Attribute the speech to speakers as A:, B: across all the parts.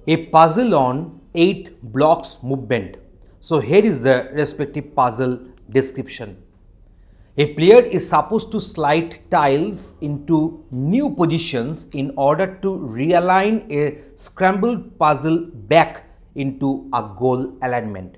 A: a puzzle on 8 blocks movement. So here is the respective puzzle description. A player is supposed to slide tiles into new positions in order to realign a scrambled puzzle back into a goal alignment.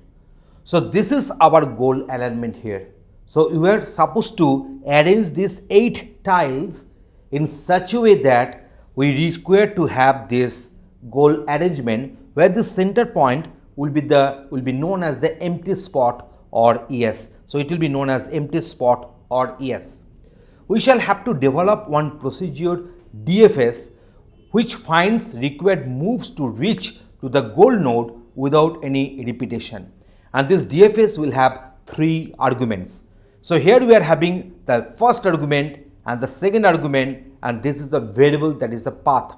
A: So this is our goal alignment here. So we are supposed to arrange these 8 tiles in such a way that we require to have this goal arrangement where the center point will be known as the empty spot or ES. So it will be known as empty spot or ES. We shall have to develop one procedure DFS which finds required moves to reach to the goal node without any repetition. And this DFS will have 3 arguments. So here we are having the first argument and the second argument, and this is the variable that is a path.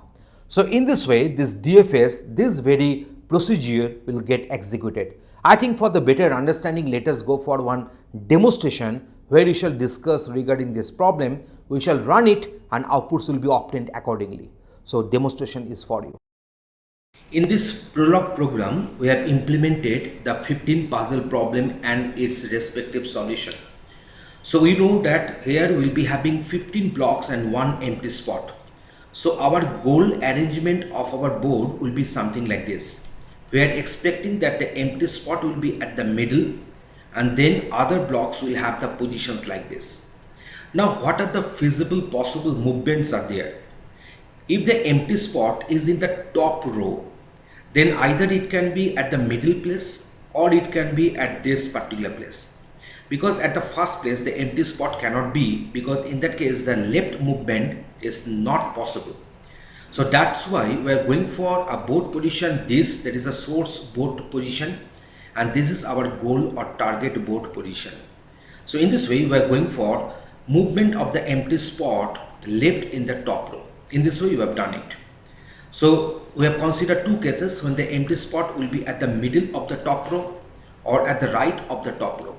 A: So in this way, this DFS, this very procedure will get executed. I think for the better understanding, let us go for one demonstration where we shall discuss regarding this problem. We shall run it and outputs will be obtained accordingly. So demonstration is for you. In this prologue program, we have implemented the 15 puzzle problem and its respective solution. So we know that here we will be having 15 blocks and one empty spot. So our goal arrangement of our board will be something like this. We are expecting that the empty spot will be at the middle and then other blocks will have the positions like this. Now what are the feasible possible movements are there? If the empty spot is in the top row, then either it can be at the middle place or it can be at this particular place. Because at the first place the empty spot cannot be, because in that case the left movement is not possible. So that's why we are going for a board position, this that is a source board position, and this is our goal or target board position. So in this way we are going for movement of the empty spot left in the top row. In this way you have done it. So we have considered 2 cases when the empty spot will be at the middle of the top row or at the right of the top row.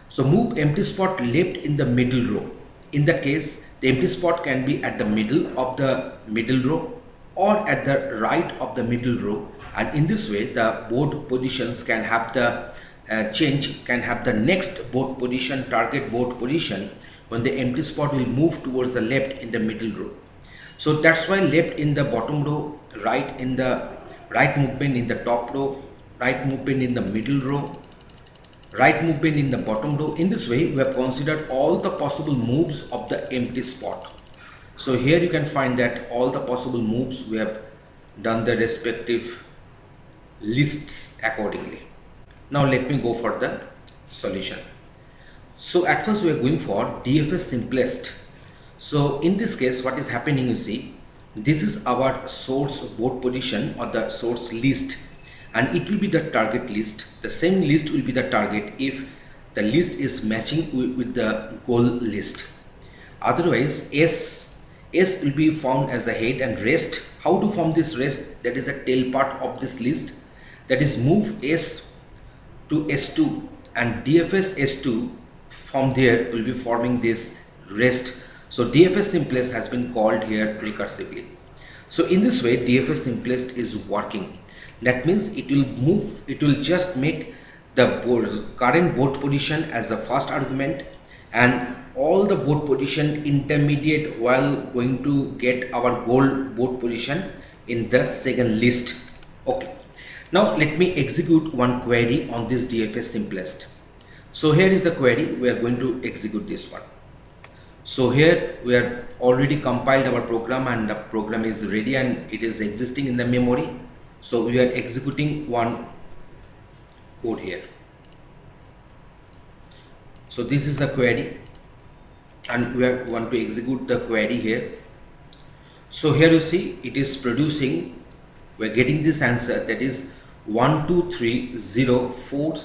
A: So move empty spot left in the middle row. In that case, the empty spot can be at the middle of the middle row or at the right of the middle row, and in this way the board positions can have the can have the next board position, target board position, when the empty spot will move towards the left in the middle row. So that's why left in the bottom row, right in the right movement in the top row, right movement in the middle row, right movement in the bottom row. In this way we have considered all the possible moves of the empty spot. So here you can find that all the possible moves we have done the respective lists accordingly. Now let me go for the solution. So at first we are going for DFS simplest. So in this case what is happening, you see, this is our source board position or the source list, and it will be the target list. The same list will be the target if the list is matching with the goal list. Otherwise S will be found as the head, and rest, how to form this rest, that is the tail part of this list, that is move S to S2 and DFS S2, from there will be forming this rest. So DFS simplest has been called here recursively. So in this way DFS simplest is working. That means it will move, it will just make the current board position as the first argument and all the board position intermediate while going to get our goal board position in the second list. Okay. Now let me execute one query on this DFS simplest. So here is the query. We are going to execute this one. So here we are already compiled our program and the program is ready and it is existing in the memory. So we are executing one code here. So this is the query and we want to execute the query here. So here you see it is producing, we are getting this answer, that is 1 2 3 0 4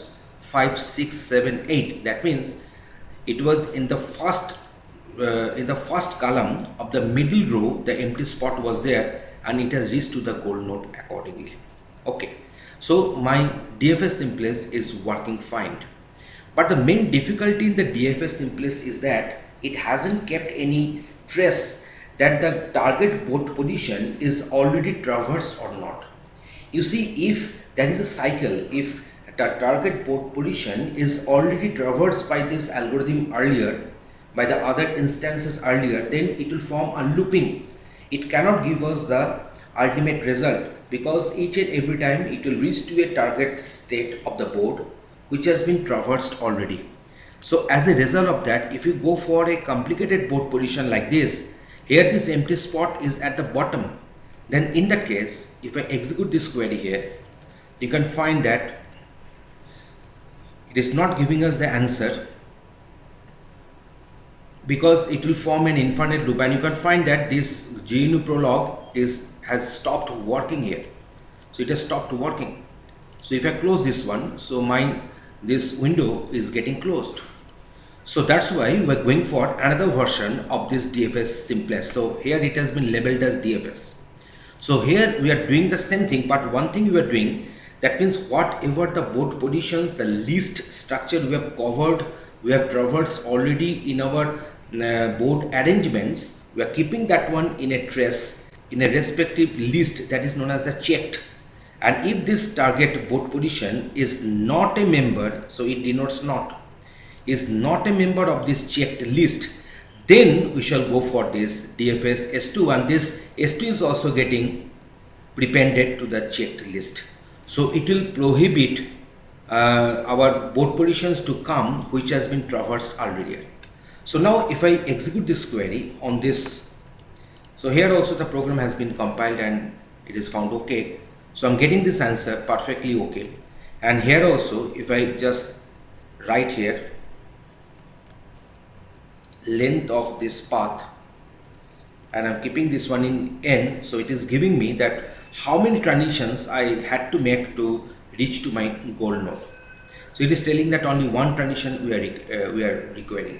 A: 5 6 7 8. That means it was in the first column of the middle row, the empty spot was there and it has reached to the goal node accordingly. Okay, so my DFS simplest is working fine, but the main difficulty in the DFS simplest is that it hasn't kept any trace that the target board position is already traversed or not. You see, if there is a cycle, if the target port position is already traversed by this algorithm earlier, by the other instances earlier, then it will form a looping. It cannot give us the ultimate result because each and every time it will reach to a target state of the board which has been traversed already. So as a result of that, if you go for a complicated board position like this, here this empty spot is at the bottom, then in that case, if I execute this query here, you can find that it is not giving us the answer because it will form an infinite loop, and you can find that this GNU prologue has stopped working here. So it has stopped working. So if I close this one, so this window is getting closed. So that's why we are going for another version of this DFS simplest. So here it has been labeled as DFS. So here we are doing the same thing, but one thing we are doing, that means whatever the board positions, the least structure we have covered, we have traversed already in our board arrangements, we are keeping that one in a trace, in a respective list that is known as a checked. And if this target board position is not a member, so it denotes not, is not a member of this checked list, then we shall go for this DFS S2, and this S2 is also getting prepended to the checked list. So it will prohibit our board positions to come which has been traversed earlier. So now if I execute this query on this, so here also the program has been compiled and it is found okay. So I'm getting this answer perfectly okay. And here also, if I just write here length of this path, and I'm keeping this one in n, so it is giving me that how many transitions I had to make to reach to my goal node. So it is telling that only one transition we are requiring.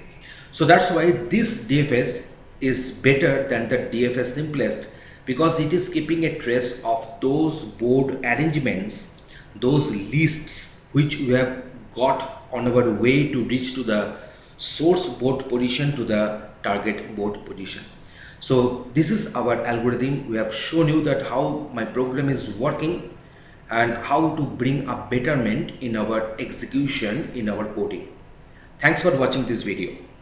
A: So that's why this DFS is better than the DFS simplest, because it is keeping a trace of those board arrangements, those lists which we have got on our way to reach to the source board position to the target board position. So this is our algorithm. We have shown you that how my program is working and how to bring a betterment in our execution, in our coding. Thanks for watching this video.